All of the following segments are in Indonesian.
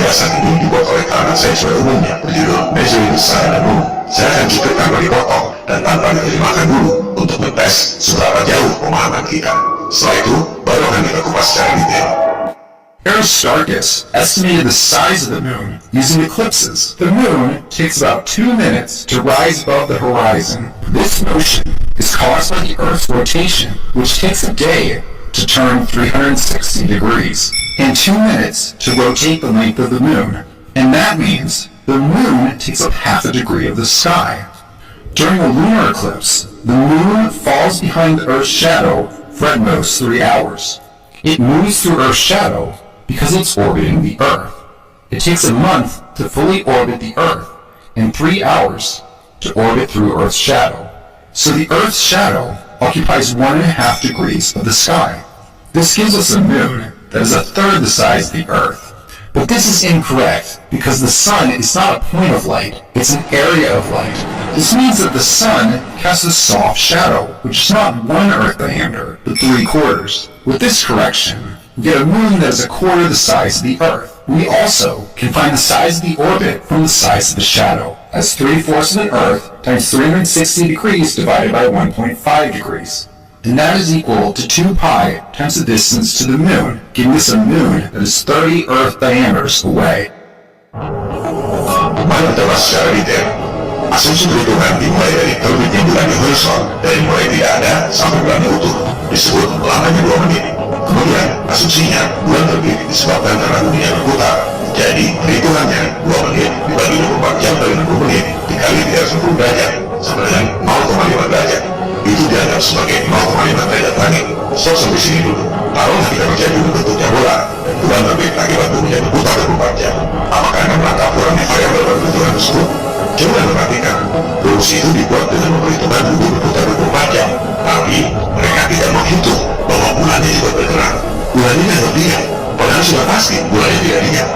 Penjelasan ini dibuat oleh kalangan sains pada umumnya berjudul Measuring the Sun and the Moon. Saya akan cukup tanpa dipotong dan tanpa diterjemahkan dulu untuk mentes seberapa jauh pemahaman kita. Setelah itu, baru akan kita kupas secara detail. Aristarchus estimated the size of the moon using eclipses. The moon takes about 2 minutes to rise above the horizon. This motion is caused by the Earth's rotation, which takes a day to turn 360 degrees, and 2 minutes to rotate the length of the moon. And that means the moon takes up half a degree of the sky. During a lunar eclipse, the moon falls behind the Earth's shadow for at most 3 hours. It moves through Earth's shadow because it's orbiting the Earth. It takes a month to fully orbit the Earth, and 3 hours to orbit through Earth's shadow. So the Earth's shadow occupies 1.5 degrees of the sky. This gives us a moon that is a third the size of the Earth. But this is incorrect, because the sun is not a point of light, it's an area of light. This means that the sun casts a soft shadow, which is not 1 Earth diameter, but 3/4. With this correction, we get a moon that is a quarter the size of the Earth. We also can find the size of the orbit from the size of the shadow, as 3/4 of the Earth times 360 degrees divided by 1.5 degrees. And that is equal to 2 pi times the distance to the moon, giving us a moon that is 30 Earth diameters away. Mari kita bahas secara detail. Asumsi perhitungan dimulai dari terbitnya bulan di horizon, dari mulai tidak ada sampai bulannya utuh, disebut lamanya 2 menit. Kemudian, asumsinya bulan terbit disebabkan karena dunia berputar. Jadi, perhitungannya 2 menit dibagi 24 jam dari 60 menit dikali 360 derajat sama dengan 0,5 derajat. Itu dianggap sebagai 0,5 derajat langit. So, sampai sini dulu. Taruhlah kita menjadi bentuknya bola, dan bulan terbit akibat dunia berputar 24 jam. Apakah Anda menangkap kurangnya variabel perhitungan tersebut? Coba perhatikan, rumus itu dibuat dengan memperhitungkan bumi berputar 24 jam. Tapi, mereka tidak menghitung bahwa bulannya juga bergerak. Bulannya tidak diam, padahal sudah pasti bulannya tidak diam.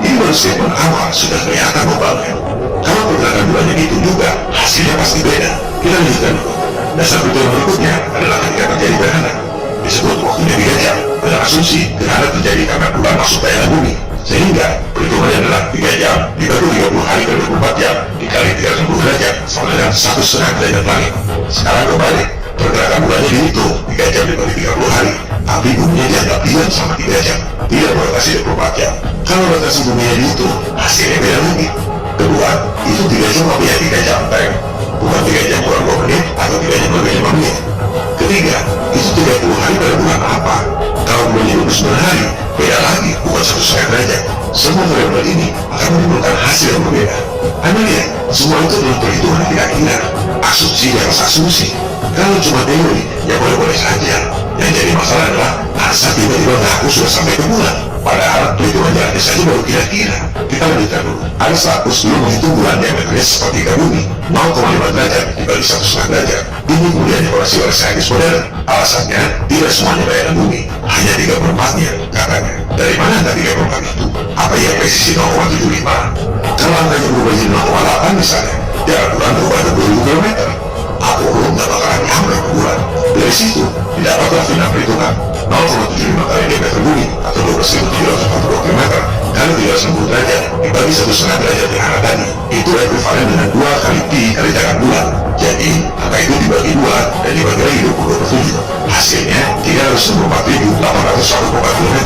Ini baru statement awal sudah kelihatan globalnya. Kalau pergerakan bulannya itu juga, hasilnya pasti beda. Kita lanjutkan dulu. Dasar perhitungan berikutnya adalah ketika terjadi gerhana. Disebut waktunya 3 jam, dengan asumsi gerhana terjadi karena bulan masuk daerah bumi. Sehingga perhitungannya adalah 3 jam dibagi 30 hari ke 24 jam dikali 360 derajat sama dengan 1,5 derajat langit. Sekarang kembali, pergerakan bulannya dihitung 3 jam dibagi 30 hari, tapi buminya dianggap diam sama 3 jam, tidak berotasi 24 jam. Kalau rotasi buminya dihitung, hasilnya beda lagi. Kedua, itu 3 jam tapi ya 3 jam tank, bukan 3 jam kurang 2 menit atau 3 jam lebih 5 menit. Ketiga, itu 30 hari pada bulan apa? Kalau bulannya 29 hari, beda lagi, bukan 1,5 derajat. Semua variabel ini akan menimbulkan hasil yang berbeda. Anda lihat, semua itu adalah perhitungan kira-kira, asumsi di atas asumsi. Kalau cuma teori, ya boleh-boleh saja. Yang jadi masalah adalah, masa tiba-tiba mengaku sudah sampai ke bulan? Padahal perhitungan jaraknya saja baru kira-kira. Kita lanjutkan dulu. Aristarchus dulu menghitung bulan diameternya seperti ke bumi, 0,5 derajat dibagi 1,5 derajat. Ini kemudian dikoreksi oleh saintis modern. Alasannya, tidak semuanya daerah bumi, hanya 3/4-nya, katanya. Dari mana angka 3/4 itu? Apa ia presisi 0,75? Kalau angkanya berubah jadi 0,8 misalnya, jarak bulan berubah 20.000 km. Apollo nggak bakalan nyampe ke bulan. Dari situ, didapatlah final perhitungan 0,75 kali diameter bumi atau 12.742 km kali 360 derajat dibagi 1,5 derajat gerhana tadi. Itu ekuivalen dengan 2 kali pi kali jarak bulan. Jadi, angka itu dibagi 2 dan dibagi lagi 22/7. Hasilnya 364.804 km.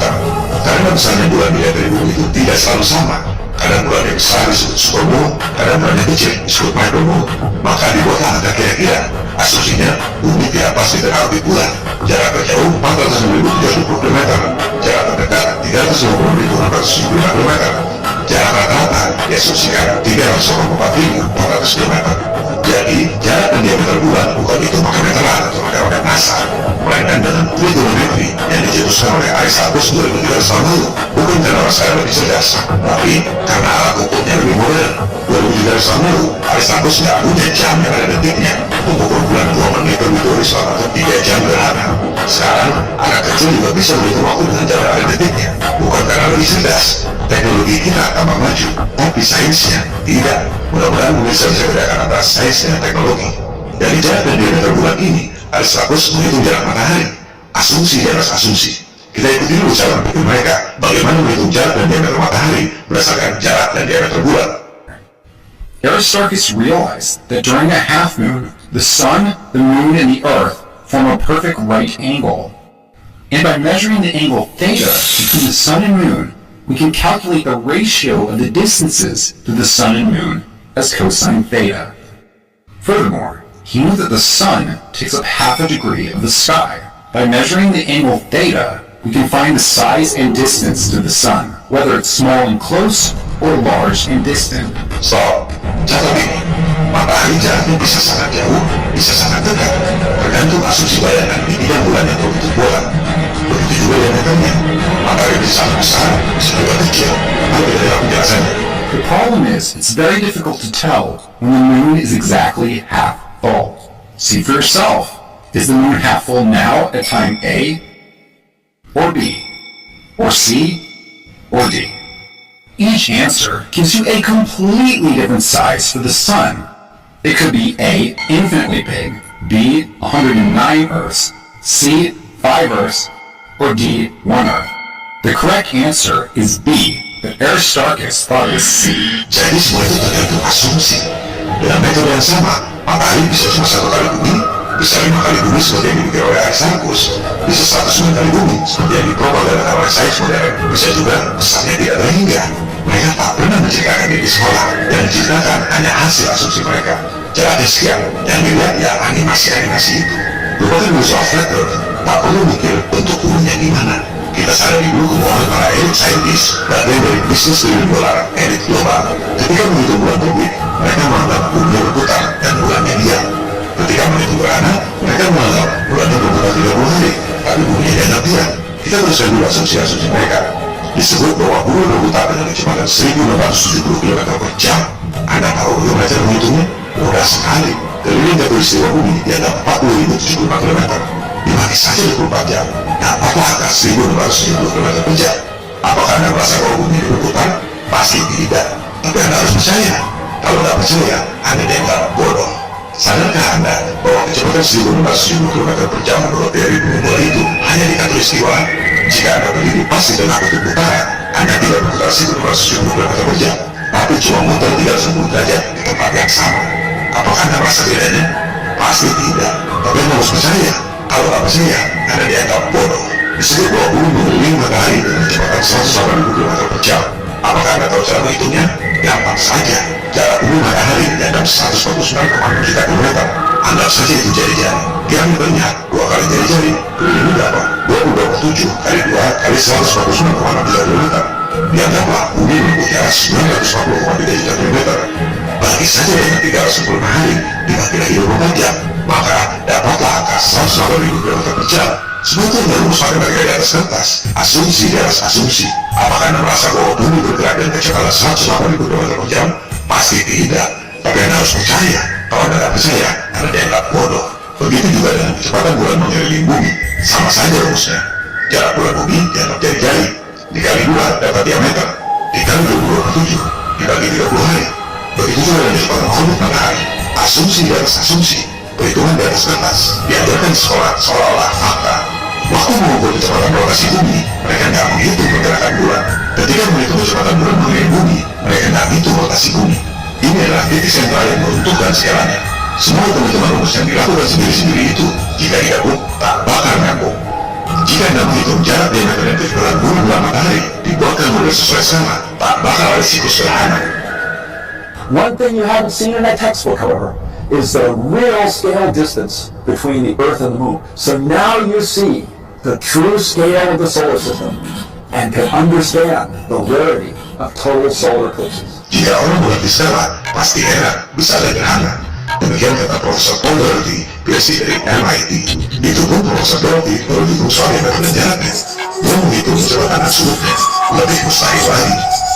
Karena besarnya bulan dilihat dari bumi itu tidak selalu sama. Kadang bulan yang besar disebut supermoon, kadang bulan yang kecil disebut micromoon. Maka dibuatlah angka kira-kira. Asumsinya, bumi tidak pasti terorbit bulan. Jarak terjauh 406.320 km, jarak terdekat 350.675 km. Jarak rata-rata diasumsikan 384.400 km. Jadi, jarak dan diameter bulan bukan itu pakai meteran atau pakai roket NASA, melainkan dengan trigonometri yang dicetuskan oleh Aristarchus 2300 tahun lalu. Bukan karena saya lebih cerdas, tapi karena alat ukurnya lebih modern. 2300 tahun lalu, Aristarchus tidak punya jam yang ada detiknya. Mengukur bulan 2 menit lebih selama 3 jam gerhana. Sekarang, anak kecil juga bisa menghitung waktu dengan jam yang ada detiknya. Bukan karena lebih cerdas. Teknologi kita tambah maju, tapi sainsnya tidak. Mudah-mudahan bisa bedakan antara sains dan teknologi. Dari jarak dan diameter bulan ini, Aristarchus menghitung jarak matahari. Asumsi di atas asumsi. Kita ikuti dulu cara berpikir mereka, bagaimana menghitung jarak dan diameter matahari berdasarkan jarak dan diameter bulan. Aristarchus realized that during a half moon, the sun, the moon, and the earth form a perfect right angle. And by measuring the angle theta between the sun and moon, we can calculate the ratio of the distances to the sun and moon as cosine theta. Furthermore, he knew that the sun takes up half a degree of the sky. By measuring the angle theta, we can find the size and distance to the sun, whether it's small and close or large and distant. Stop. Catat ini, matahari jaraknya bisa sangat jauh, bisa sangat dekat, tergantung asumsi bayangan di bidang bulan yang berbentuk bola. Begitu juga diameternya, matahari bisa sangat besar, bisa juga kecil. Apa dalam penjelasannya? The problem is, it's very difficult to tell when the moon is exactly half full. See for yourself. Is the moon half full now at time A, or B, or C, or D? Each answer gives you a completely different size for the sun. It could be A, infinitely big, B, 109 Earths, C, 5 Earths, or D, 1 Earth. The correct answer is B, but Aristarchus thought it was C. Jadi semua itu tergantung asumsi. Dengan metode yang sama, matahari bisa cuma 1 kali bumi, bisa 5 kali bumi seperti yang dipikir oleh Aristarchus, bisa 109 kali bumi seperti yang dipropaganda oleh sains modern, bisa juga besarnya tidak terhingga. Mereka tak pernah menceritakan ini di sekolah, yang diceritakan hanya hasil asumsi mereka. Jaraknya sekian, yang dilihat ya animasi-animasi itu. Lupakan dulu soal flat earth, tak perlu mikir bentuk bulunya gimana. Kita sadari dulu kemauan para elit saintis, bagian dari bisnis triliun dolar, elit global. Ketika menghitung bulan terbit, mereka menganggap bumi berputar dan bulannya diam. Ketika menghitung gerhana, mereka menganggap bulannya berputar 30 hari, tapi bumi dianggap diam. Kita teruskan dulu asumsi-asumsi mereka. Disebut bahwa bumi berputar dengan kecepatan 1670 km per jam. Anda tahu bagaimana cara menghitungnya? Mudah sekali. Keliling khatulistiwa bumi dianggap 40.074 km. Dibagi saja 24 jam. Dapatlah angka 1670 km per jam. Apakah Anda merasa bahwa bumi berputar? Pasti tidak. Tapi Anda harus percaya. Kalau tidak percaya, Anda dianggap bodoh. Sadarkah Anda bahwa kecepatan 1670 km per jam menurut teori bumi bola itu hanya di khatulistiwa? Jika Anda berdiri pas di tengah kutub utara, Anda tidak berputar 1670 km per jam, tapi cuma muter 310 derajat di tempat yang sama. Apakah Anda merasa bedanya? Pasti tidak. Tapi Anda harus percaya. Kalau tidak percaya, Anda dianggap bodoh. Disebut bahwa bumi mengelilingi matahari dengan kecepatan 180.000 km per jam. Apakah Anda tahu cara menghitungnya? Gampang saja. Jarak bumi matahari dianggap 149,6 juta kilometer. Anggap saja itu jari-jari. Diameternya 2 kali jari-jari. Keliling berapa? 27 kali 2 kali 149,6 juta kilometer. Dianggaplah bumi menempuh jarak 940,3 juta kilometer. Bagi saja dengan 360 hari dibagi lagi 24 jam, maka dapatlah angka 180.000 km per jam. Sebetulnya rumus matematika di atas kertas, asumsi di atas asumsi. Apakah Anda merasa bahwa bumi bergerak dengan kecepatan 180.000 km per jam? Pasti tidak. Tapi Anda harus percaya. Kalau Anda tidak percaya, Anda dianggap bodoh. Begitu juga dengan kecepatan bulan mengelilingi bumi. Sama saja rumusnya. Jarak bulan bumi dianggap jari-jari. Dikali 2 dapat diameter. Dikali 27 dibagi 30 hari. Begitu juga dengan kecepatan orbit matahari. Asumsi di atas asumsi. Perhitungan di atas kertas diajarkan di sekolah seolah-olah fakta. Waktu mengukur kecepatan rotasi bumi, mereka tidak menghitung pergerakan bulan. Ketika menghitung kecepatan bulan mengelilingi bumi, mereka tidak menghitung rotasi bumi. Ini adalah titik sentral yang meruntuhkan segalanya. Semua teman-teman rumus yang dilakukan sendiri-sendiri itu, jika digabung, tak bakal nyambung. Jika Anda menghitung jarak diameter dan kecepatan bumi bulan matahari, dibuatkan model sesuai skala, tak bakal ada siklus sederhana. One thing you haven't seen in that textbook, however, is the real scale distance between the Earth and the Moon. So now you see the true scale of the solar system and can understand the rarity of total solar eclipses. Jika orang mengerti skala, pasti heran, bisa sederhana. Demikian kata Profesor Paul Doherty, PhD dari MIT. Itu pun Profesor Doherty baru dihitung soal diameter dan jaraknya. Dia menghitung kecepatan absolutnya, lebih mustahil lagi.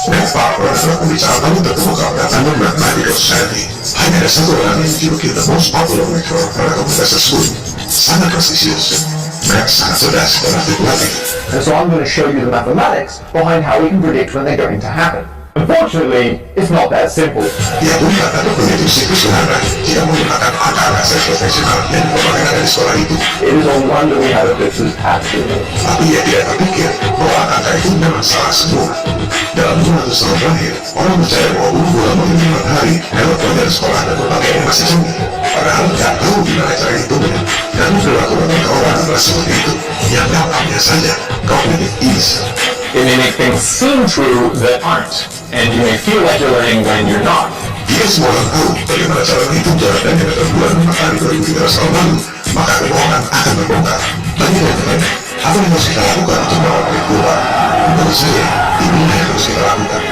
Matt Parker adalah pembicara paling terkemuka pada London Mathematical Society. Hanya ada satu orang yang dijuluki the most popular lecturer pada komunitas tersebut. Sangat prestisius. Matt sangat cerdas dan artikulatif. And so I'm going to show you the mathematics behind how we can predict when they're going to happen. Unfortunately, it's not that simple. Ya bukan, atau begitu siklus gerhana jika menggunakan akal asas konvensional yang diperlukan dari sekolah itu. It is a wonder we have a fixes past it. Tapi ia tidak terpikir bahwa angka itu memang salah semua. Dalam 200 tahun terakhir, orang percaya bahwa bulan mengelilingi matahari lewat pelajaran sekolah dan berbagai yang masih canggih. Padahal tidak tahu gimana cara hitungnya. Dan perilaku mereka orang adalah seperti itu. Yang dampaknya saja, cognitive ease. It may make things seem true that aren't, and you may feel like you're learning when you're not. Jika semua orang tahu bagaimana cara menghitung jarak dan diameter bulan dan matahari 2300 tahun lalu, maka kebohongan akan terbongkar. Bagi teman-teman, apa yang harus kita lakukan untuk melawan pelik global? Menurut saya, ini yang harus kita lakukan.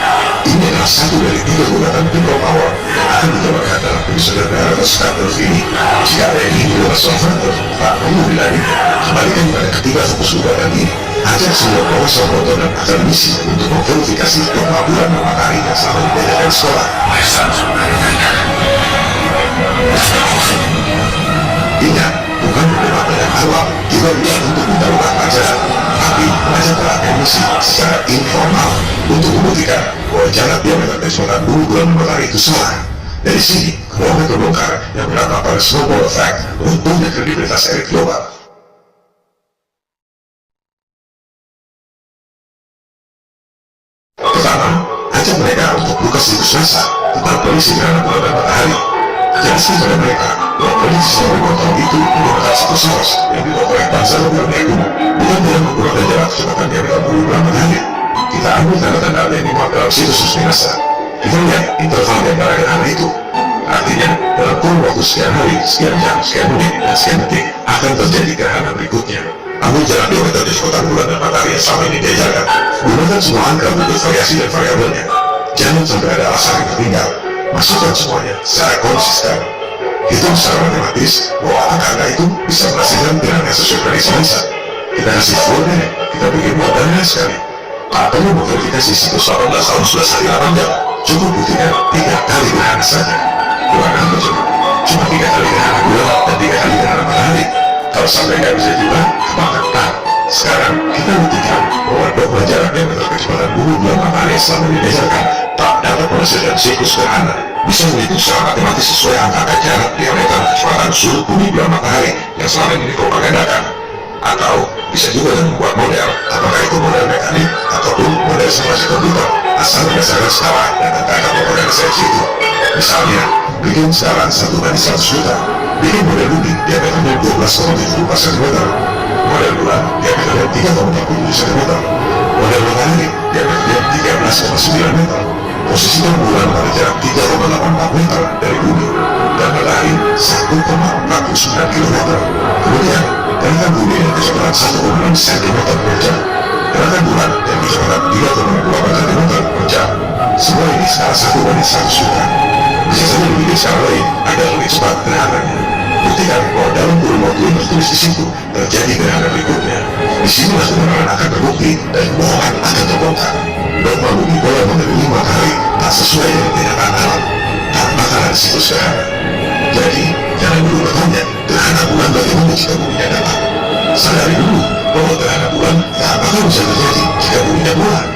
Ini adalah satu dari 3 gugatan people power yang akan dijabarkan dalam episode Reality Starters ini. Jika ada yang ingin bebas soal faktor, tak perlu dilanjutkan. Kembalikan pada ketiga fokus gugatan ini. Ajak semua profesor foto dan akademisi untuk memverifikasi dogma bulan dan matahari yang selama dibedakan sekolah. Ingat, bukan berdebat yang awal juga bukan untuk mendahulukan pelajaran, tapi belajar berakademisi secara informal untuk membuktikan bahwa jarak diameter kecepatan bumi bulan dan matahari itu salah. Dari sini, kebohongan terbongkar yang berdampak pada snowball effect runtuhnya kredibilitas elit global. Pertama, ajak mereka untuk buka situs NASA tentang prediksi gerhana bulan dan matahari. Jelaskan pada mereka bahwa prediksi selama 5 tahun itu menggunakan situs SARS yang dibuat oleh bangsa Republik Kuno, bukan dalam menggunakan jarak kecepatan diameter bumi bulan matahari. Kita ambil tanda-tanda yang dimuat dalam situs resmi NASA. Kita lihat interval di antara gerhana itu. Artinya, dalam kurun waktu sekian hari, sekian jam, sekian menit, dan sekian detik akan terjadi gerhana berikutnya. Ambil jarak diameter kecepatan bulan dan matahari yang selama ini diajarkan. Gunakan semua angka untuk variasi dan variabelnya. Jangan sampai ada alasan yang tertinggal. Masukkan semuanya secara konsisten. Hitung secara matematis bahwa angka itu bisa menghasilkan gerhana sesuai prediksi NASA. Kita kasih full deh, kita bikin modalnya sekali. Tak perlu memverifikasi situs 18 tahun 11 hari 8 jam. Cukup buktikan 3 kali gerhana saja. Gunakan coba. Cuma 3 kali gerhana bulan dan 3 kali gerhana matahari. Kalau sampai nggak bisa juga, kebanggaan. Sekarang kita buktikan bahwa dogma jarak diameter kecepatan bumi bulan matahari yang selama ini diajarkan tak dapat menghasilkan siklus gerhana. Bisa menghitung secara matematis sesuai angka jarak diameter kecepatan sudut bumi bulan matahari yang selama ini dipropagandakan. Atau bisa juga dengan membuat model, apakah itu model mekanik ataupun model simulasi komputer, asal berdasarkan skala dan angka propagandisasi itu. Misalnya, bikin skala 1/100 juta, bikin model bumi diameternya 12,74 cm, model bulan diameternya 3,47 cm, model matahari diameternya 13,9 meter, posisikan bulan pada jarak 3,84 meter dari bumi, dan matahari 1,49 km. Kemudian, gerakan bumi dengan kecepatan 1,6 cm per jam, gerakan bulan dengan kecepatan 3,28 cm per jam. Semua ini skala 1/100 juta. Bisa saja dibikin secara lain agar lebih cepat gerhananya. Buktikan bahwa dalam kurun waktu yang tertulis di situ terjadi gerhana berikutnya. Di sinilah kebenaran akan terbukti dan bohongan akan terbongkar. Dogma bumi bola mengelilingi matahari tak sesuai dengan kenyataan alam. Tak bakal ada siklus gerhana. Jadi, jangan dulu bertanya gerhana bulan bagaimana jika buminya datar. Sadari dulu bahwa gerhana bulan tak bakal bisa terjadi jika buminya bulan.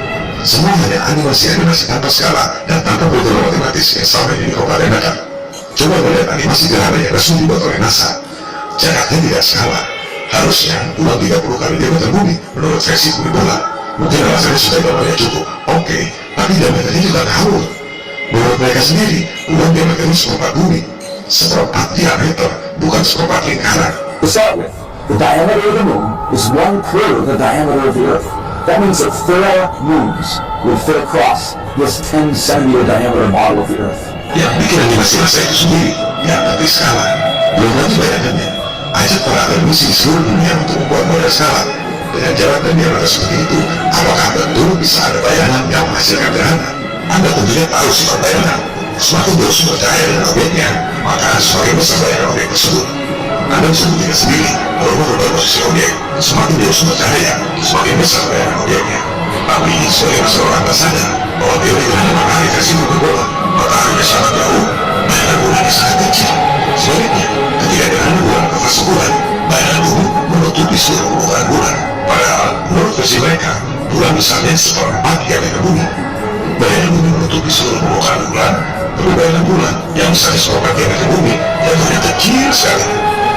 Semua hanya animasi-animasi tanpa skala dan tanpa perhitungan matematis yang selama ini dipropagandakan. Coba melihat animasi gerhana yang resmi dibuat oleh NASA. Jaraknya tidak skala. Harusnya bulan 30 kali diameter bumi menurut versi bumi bola. Mungkin alasannya sudah gambarnya cukup. Oke, tapi diameternya juga ngawur. Menurut mereka sendiri, bulan diameternya seperempat bumi. Seperempat diameter, bukan seperempat lingkaran. To start with, the diameter of the moon is 1/4 the diameter of the Earth. That means that 4 moons would fit across this 10 centimeter diameter model of the Earth. Yang bikin animasi NASA itu sendiri, yang ngerti skala. Belum lagi bayangannya, ajak para akademisi di seluruh dunia untuk membuat model skala. Dengan jarak dan diameter seperti itu, apakah betul bisa ada bayangan yang menghasilkan gerhana? Anda tentunya tahu sifat bayangan. Semakin jauh sumber cahaya dengan objeknya, maka semakin besar bayangan objek tersebut. Anda bisa buktikan sendiri bahwa merubah posisi objek. Semakin jauh sumber cahaya, semakin besar bayangan objeknya. Tapi sebagai masalah Anda sadar bahwa teori gerhana matahari versi bumi bola, matahari sangat jauh, bayangan bulan sangat kecil. Sebaliknya, ketika gerhana bulan ke fase bulan, bayangan bumi menutupi seluruh permukaan bulan. Padahal, menurut versi mereka, bulan misalnya 1/4 diameter bumi. bayangan bumi menutupi seluruh permukaan bulan, tapi bayangan bulan yang sains merupakan diameter bumi jatuhnya kecil sekali.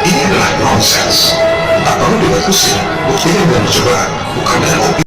Ini adalah nonsens. Tak perlu debat pusing, buktikan dengan percobaan, bukan dengan opini.